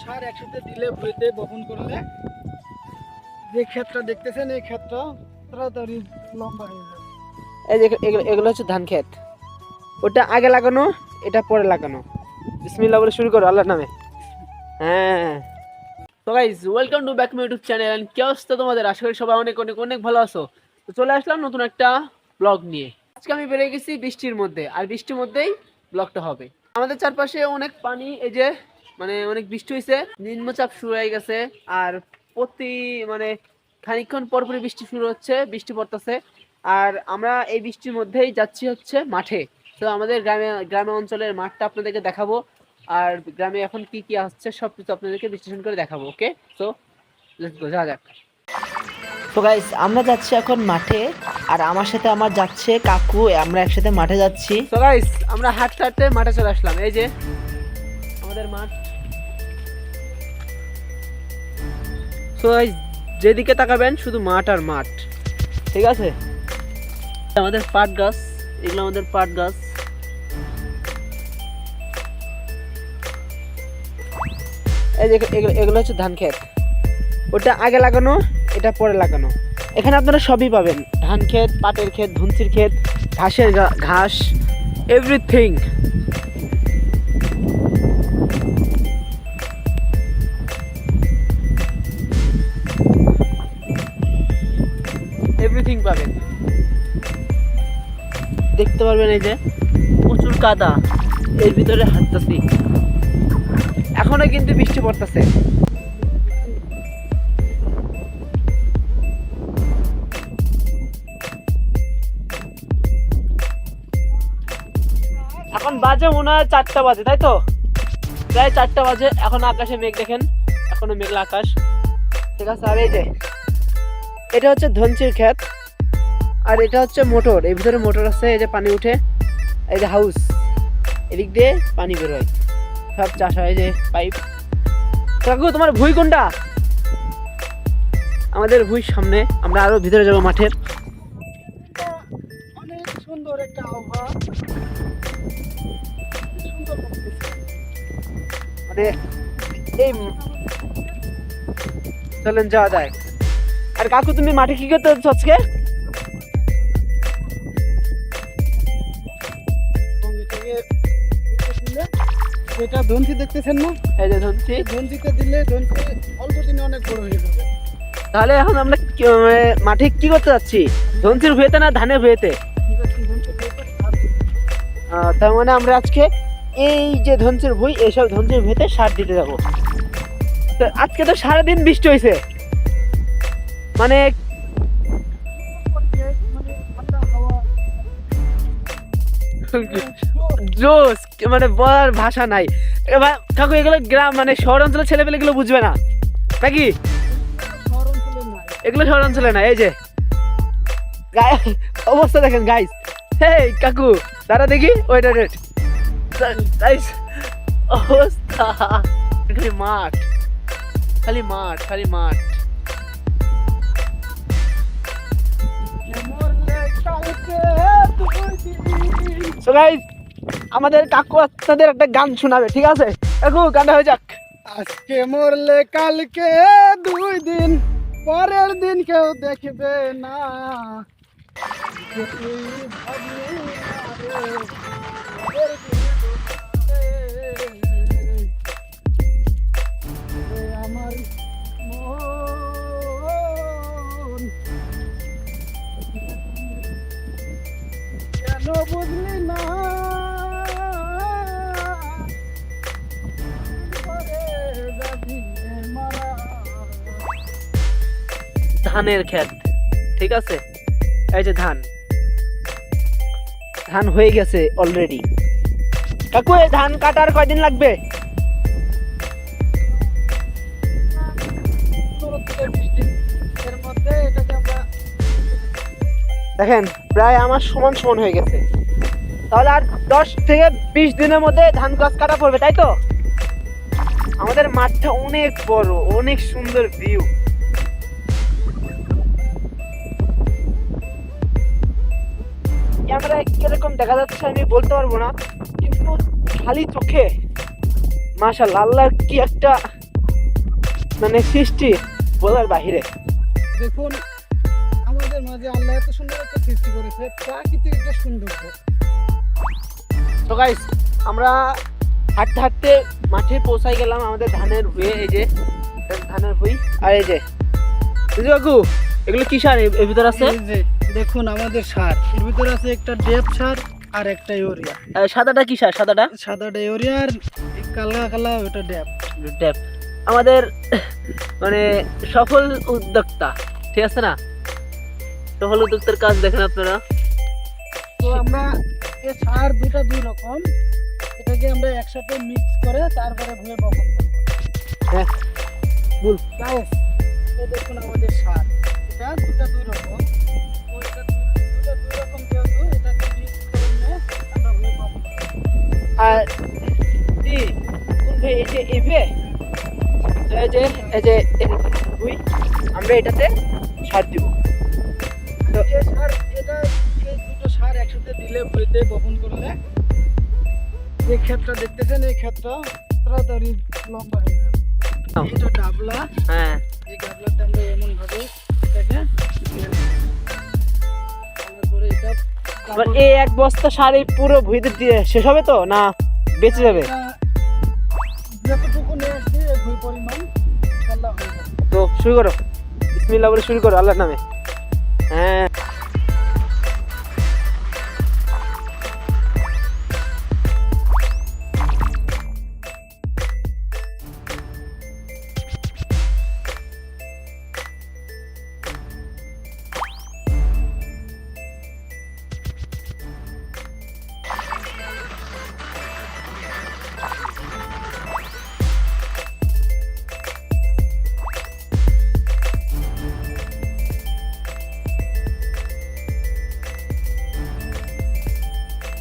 সার একসাথে দিলে ভুঁইতে বপন করলে যে ক্ষেতটা দেখতেছেন এই ক্ষেতটা তাড়াতাড়ি লম্বা হয়ে যাবে। এই যে এগুলো হচ্ছে ধান ক্ষেত, ওটা আগে লাগানো, এটা পরে লাগানো। বিসমিল্লাহ বলে শুরু করো আল্লাহর নামে। হ্যাঁ, তো guys welcome to back my YouTube channel. And কি অবস্থা তোমাদের? আশা করি সবাই অনেক অনেক অনেক ভালো আছো। তো চলে আসলাম নতুন একটা ব্লগ নিয়ে। আজকে আমি বেরিয়ে গেছি বৃষ্টির মধ্যে, আর বৃষ্টির মধ্যেই ব্লগটা হবে। আমাদের চারপাশে অনেক পানি, এই যে অনেক বৃষ্টি হয়েছে, নিম্নচাপ শুরু হয়ে গেছে, আর প্রতি খানিকক্ষণ পরপরই বৃষ্টি শুরু হচ্ছে, বৃষ্টি পড়তেছে। আর আমরা এই বৃষ্টির মধ্যেই যাচ্ছি হচ্ছে মাঠে। তো আমাদের গ্রামে অঞ্চলের মাঠটা আপনাদেরকে দেখাবো, আর গ্রামে এখন কি কি আসছে সবকিছু আপনাদেরকে বিশ্লেষণ করে দেখাবো। ওকে, তো লেটস গো, যাওয়া যাক। তো গাইস আমরা যাচ্ছি এখন মাঠে, আর আমার সাথে আমার যাচ্ছে কাকু, আমরা একসাথে মাঠে যাচ্ছি। তো গাইস আমরা হাঁটতে হাঁটতে মাঠে চলে আসলাম। এই যে আমাদের মাঠ। তো গাইস যেদিকে তাকাবেন শুধু মাঠ আর মাঠ, ঠিক আছে? আমাদের পাট গাছ, এগুলো আমাদের পাট গাছ। এই যে এগুলো হচ্ছে ধান ক্ষেত, ওটা আগে লাগানো, এটা পরে লাগানো। এখানে আপনারা সবই পাবেন, ধান ক্ষেত, পাটের ক্ষেত, ধুনচির ক্ষেত, ঘাস, এভরিথিং। এভরিথিং পাবেন, দেখতে পারবেন। এই যে প্রচুর কাদা, এর ভিতরে হাঁটতেছি, এখনো কিন্তু বৃষ্টি পড়তেছে। এখন বাজে মনে হয় 4টা বাজে, তাই তো? প্রায় 4টা বাজে। এখন আকাশে মেঘ দেখেন, এখনো মেঘলা আকাশ, ঠিক আছে? আর এই যে এটা হচ্ছে ধনচির ক্ষেত, আর এটা হচ্ছে মোটর, এর ভিতরে মোটর আছে, এই যে পানি উঠে, এই যে হাউস, এদিক দিয়ে পানি বেরোয়, সব চাষ হয়। যে পাইপ। কাকু তোমার ভুঁই কোনটা? আমাদের ভুঁই সামনে, আমরা আরো ভিতরে যাবো মাঠের। অনেক সুন্দর একটা আবহাওয়া, সুন্দর লাগতেছে। এই চলেন যাওয়া যায়। আর কাকু তুমি মাঠে কি করতে যাচ্ছ আজকে? এটা ধনচি দেখতেছেন না? এই যে ধনচি, ধনচিতে দিলে ধনচি অল্প দিনে অনেক বড় হয়ে যাবে। তাহলে এখন আমরা মাঠে কি করতে যাচ্ছি? ধনচির ভুঁইতে না ধানের ভুঁইতে? তার মানে আমরা আজকে এই যে ধনচির ভুঁই, এইসব ধনচির ভুঁইতে সার দিতে যাবো। তো আজকে তো সারাদিন বৃষ্টি হয়েছে, মানে জোস, বলার ভাষা নাই। এবার কাকু এগুলো গ্রাম, শহর অঞ্চলের ছেলেপেলে এগুলো বুঝবে না নাকি? এগুলো শহর অঞ্চলে না। এই যে অবস্থা দেখেন গাইস। হেই কাকু দাঁড়া দেখি, ওয়েট ওয়েট গাইস, অবস্থা খালি মাঠ, খালি মাঠ, খালি মাঠ। সো গাইস আমাদের কাকু আপনাদের একটা গান শোনাবে, ঠিক আছে? কাকু গানটা হয়ে যাক। আজকে মরলে কালকে 2 দিন, পরের দিন কেউ দেখবে না। আমার মন কেন বুঝলি না? ধানের ক্ষেত, ঠিক আছে? এই যে ধান, ধান হয়ে গেছে অলরেডি। কাকু এই ধান কাটার কয়দিন লাগবে? দেখেন প্রায় আমার সমান সমান হয়ে গেছে, তাহলে আর 10 থেকে 20 দিনের মধ্যে ধান গাছ কাটা পড়বে, তাই তো? আমাদের মাঠটা অনেক বড়, অনেক সুন্দর ভিউ। ক্যামেরায় কিরকম দেখা যাচ্ছে আমি বলতে পারবো না, কিন্তু খালি চোখে মাশাআল্লাহ, আল্লাহর কি একটা মানে সৃষ্টি বলার বাহিরে। দেখুন আমাদের মাঝে আল্লাহ এত সুন্দর একটা সৃষ্টি করেছে, প্রাকৃতিক একটা সৌন্দর্য। তো গাইস আমরা হাঁটতে হাঁটতে মাঠে পৌঁছাই গেলাম আমাদের ধানের ভুঁয়ে। এই যে ধানের ভুঁই, আর এই যে কাকু এগুলো কি সার এর ভিতর আছে? এই যে দেখুন আমাদের সার, এর ভিতরে আছে একটা ডেপ সার আর একটা ইউরিয়া। সাদাটা কি সার? সাদাটা সাদাটা ইউরিয়া আর এই কালা কালা ওটা ডেপ। ড্যাপ। আমাদের মানে সফল উদ্যোক্তা, ঠিক আছে না? সফল উদ্যোক্তার কাজ দেখেন আপনারা। তো আমরা এই সার দুই রকম, এটাকে আমরা একসাথে মিক্স করে তারপরে ভুঁয়ে বপন করবো। হ্যাঁ বল। গাইস এই দেখুন আমাদের সার, এটা দুই রকম, ওইটা দুই রকম যেহেতু এটাকে মিক্স করে নিয়ে আমরা ভুঁয়ে বপন করবো। আর জি কোন ভাই এই যে এভে এই যে ভুঁই আমরা এটাতে সার দিব। তো এই সার, এটা এই দুটো সার একসাথে দিলে ভুঁইতে বপন করলে যে ক্ষেতটা দেখতেছেন এই ক্ষেতটা তাড়াতাড়ি লম্বা হয়ে যাবে। এটা ডাবলা, হ্যাঁ এই ডাবলাতে আমরা এমন ভাবে এটাকে তারপরে এটা এবার এই এক বস্তা সার এই পুরো ভুঁইতে দিয়ে শেষ হবে তো না বেঁচে যাবে? এটা যতটুকু নিয়ে আসছি এই ভুঁই পরিমাণ ইনশাআল্লাহ হয়ে যাবে। তো শুরু করো, বিসমিল্লাহ বলে শুরু করো আল্লাহর নামে। হ্যাঁ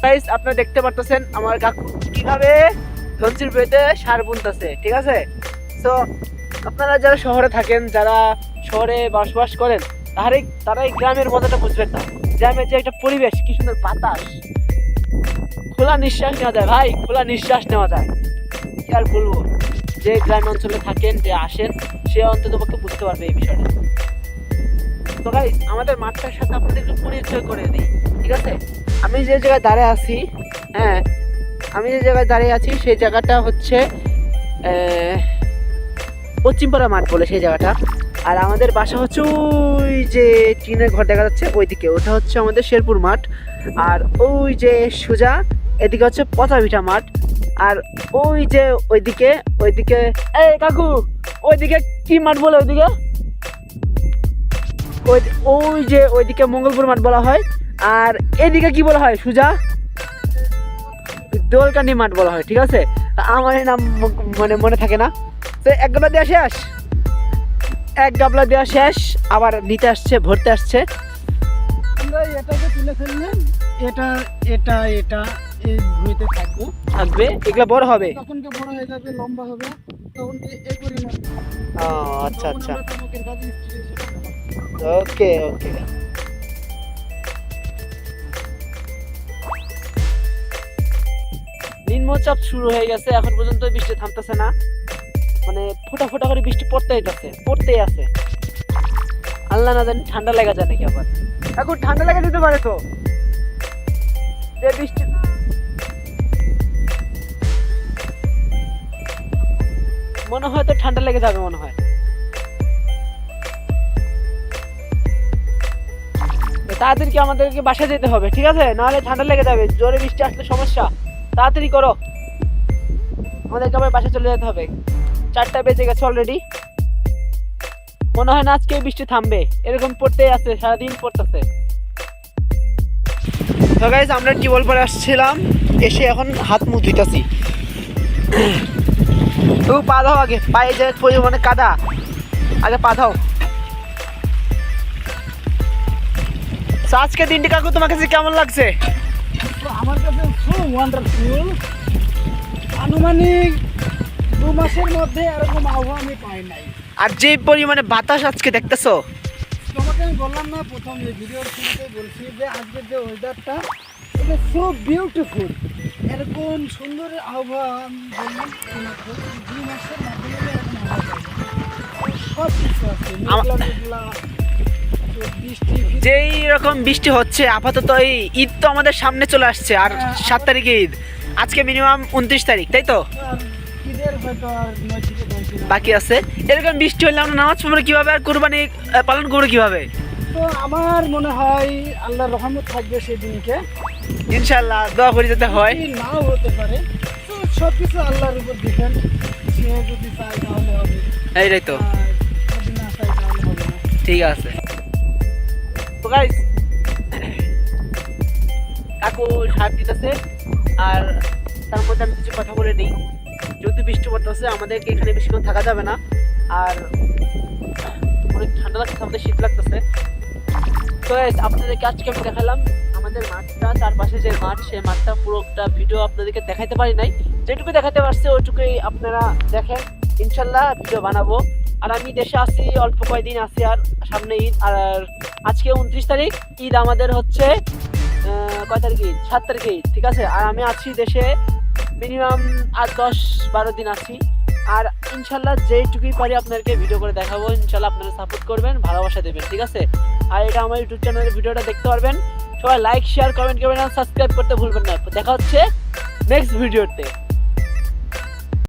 গাইস আপনারা দেখতে পারতেছেন আমার কাকু কিভাবে ধনচির বেতে সার বুনতেছে, ঠিক আছে? তো আপনারা যারা শহরে থাকেন, যারা শহরে বসবাস করেন, তারা এই গ্রামের মজাটা বুঝবেন না। গ্রামের যে একটা পরিবেশ, কি সুন্দর বাতাস, খোলা নিঃশ্বাস নেওয়া যায় ভাই, খোলা নিঃশ্বাস নেওয়া যায়। কি আর বলবো, যে গ্রাম অঞ্চলে থাকেন, যে আসেন, সে অন্তত পক্ষে বুঝতে পারবে এই বিষয়টা। তো গাইস আমাদের মাঠটার সাথে আপনাদের একটু পরিচয় করে দিই, ঠিক আছে? আমি যে জায়গায় দাঁড়িয়ে আছি, হ্যাঁ আমি যে জায়গায় দাঁড়িয়ে আছি সেই জায়গাটা হচ্ছে পশ্চিমপাড়া মাঠ বলে সেই জায়গাটা। আর আমাদের বাসা হচ্ছে ওই যে টিনের ঘর দেখা যাচ্ছে ওইদিকে, ওটা হচ্ছে আমাদের শেরপুর মাঠ। আর ওই যে সোজা এদিকে হচ্ছে পচাভিটা মাঠ। আর ওই যে ওইদিকে এই কাকু ওইদিকে কি মাঠ বলে? ওইদিকে ওই যে ওইদিকে মঙ্গলপুর মাঠ বলা হয়। আর এদিকে কি বলা হয়? সুজা দোলকান্দি মাঠ বলা হয়, ঠিক আছে? আমার নাম মানে মনে থাকে না। তো এক গাবলা দেওয়া শেষ, আবার নিতে আসছে, ভরতে আসছে। আমরা এটাকে তুলে ফেললে এটা এটা এটা এই ভুঁইতে থাকবে, এগুলো বড় হবে, তখন বড় হয়ে যাবে, লম্বা হবে, তখন এই পরিমাণ। ও আচ্ছা আচ্ছা, চমকের কাজে ওকে ওকে। নিম্নচাপ শুরু হয়ে গেছে, এখন পর্যন্ত বৃষ্টি থামতেছে না, মানে ফোটা ফোটা করে বৃষ্টি পড়তেই আছে। আল্লাহ না জানি ঠান্ডা লেগে যায় নাকি আবার। এখন ঠান্ডা লেগে যেতে পারে তো, যে বৃষ্টি মনে হয় তো ঠান্ডা লেগে যাবে মনে হয়। তাড়াতাড়ি আমাদেরকে বাসায় যেতে হবে, ঠিক আছে? নাহলে ঠান্ডা লেগে যাবে, জোরে বৃষ্টি আসলে সমস্যা। তাড়াতাড়ি করো, আমাদেরকে আবার বাসায় চলে যেতে হবে। 4টা বেজে গেছে অলরেডি, মনে হয় না আজকে বৃষ্টি থামবে, এরকম পড়তেই আছে, সারাদিন পড়তেছে। তো গাইস আমরা টিউবওয়েল পরে আসছিলাম, এসে এখন হাত মুখ ধুইতাছি। তো পা দাও আগে, পায়ে যে পরিমাণে কাদা, আগে পা দাও। তো আজকে দিনটি কাকু তোমার কাছে কেমন লাগছে? তো আমার কাছে খুব ওয়ান্ডারফুল। আনুমানিক 2 মাসের মধ্যে এরকম আবহাওয়া আমি পাই নাই। আর যে পরিমাণে বাতাস আজকে দেখতেছো, তোমাকে আমি বললাম না প্রথম এই ভিডিওর শুরুতে বলছি যে আজকের যে ওয়েদারটা এটা সো বিউটিফুল। এরকম সুন্দর আবহাওয়া আমি বললাম 2 মাসের মাধ্যমে এরকম আবহাওয়া পাই। সব কিছু আছে, মেঘলা মেঘলা, তো বৃষ্টি যেই রকম বৃষ্টি হচ্ছে আপাতত, এই ঈদ তো আমাদের সামনে চলে আসছে, আর 7 তারিখে ঈদ, আজকে মিনিমাম 29 তারিখ, তাই তো? আর ঈদের হয়তো আর 9 থেকে 10 দিন বাকি আছে। এরকম বৃষ্টি হলে আমরা নামাজ পড়বো কিভাবে, আর কুরবানি পালন করবো কিভাবে? তো আমার মনে হয় আল্লাহর রহমত থাকবে সেই দিনকে, ইনশাল্লাহ দোয়া করি যাতে হয়। যদি নাও হতে পারে, তো সব কিছু আল্লাহর উপর দেখেন, সে যদি চায় তাহলে হবে, এইটাই তো, আর যদি না চায় তাহলে হবে না। ঠিক আছে। তো গাইস, কাকু সার দিতেছে, আর তার মধ্যে আমি কিছু কথা বলে নিই। যেহেতু বৃষ্টি পড়তেছে, আমাদেরকে এখানে বেশিক্ষণ থাকা যাবে না, আর অনেক ঠান্ডা লাগতেছে, আমাদের শীত লাগতেছে। তো guys, আপনাদেরকে আজকে আমি দেখালাম আমাদের মাঠটা, চারপাশে যে মাঠ, সেই মাঠটা পুরোটা ভিডিও আপনাদেরকে দেখাতে পারি নাই, যেটুকু দেখাতে পারছে ওইটুকুই আপনারা দেখেন। ইনশাল্লাহ ভিডিও বানাবো। আর আমি দেশে আছি অল্প কয়েকদিন আছি, আর সামনে ঈদ, আর আজকে 29 তারিখ, ঈদ আমাদের হচ্ছে কয় তারিখ ঈদ? 7 তারিখে ঈদ, ঠিক আছে। আর আমি আছি দেশে মিনিমাম আর 10-12 দিন আছি, আর ইনশাল্লাহ যেটুকুই পারি আপনাদেরকে ভিডিও করে দেখাবো। ইনশাল্লাহ আপনারা সাপোর্ট করবেন, ভালোবাসা দেবেন, ঠিক আছে। আর এটা আমার ইউটিউব চ্যানেলের ভিডিওটা দেখতে পারবেন। সবাই লাইক, শেয়ার, কমেন্ট করবেন, আর সাবস্ক্রাইব করতে ভুলবেন না। দেখা হচ্ছে নেক্সট ভিডিওতে।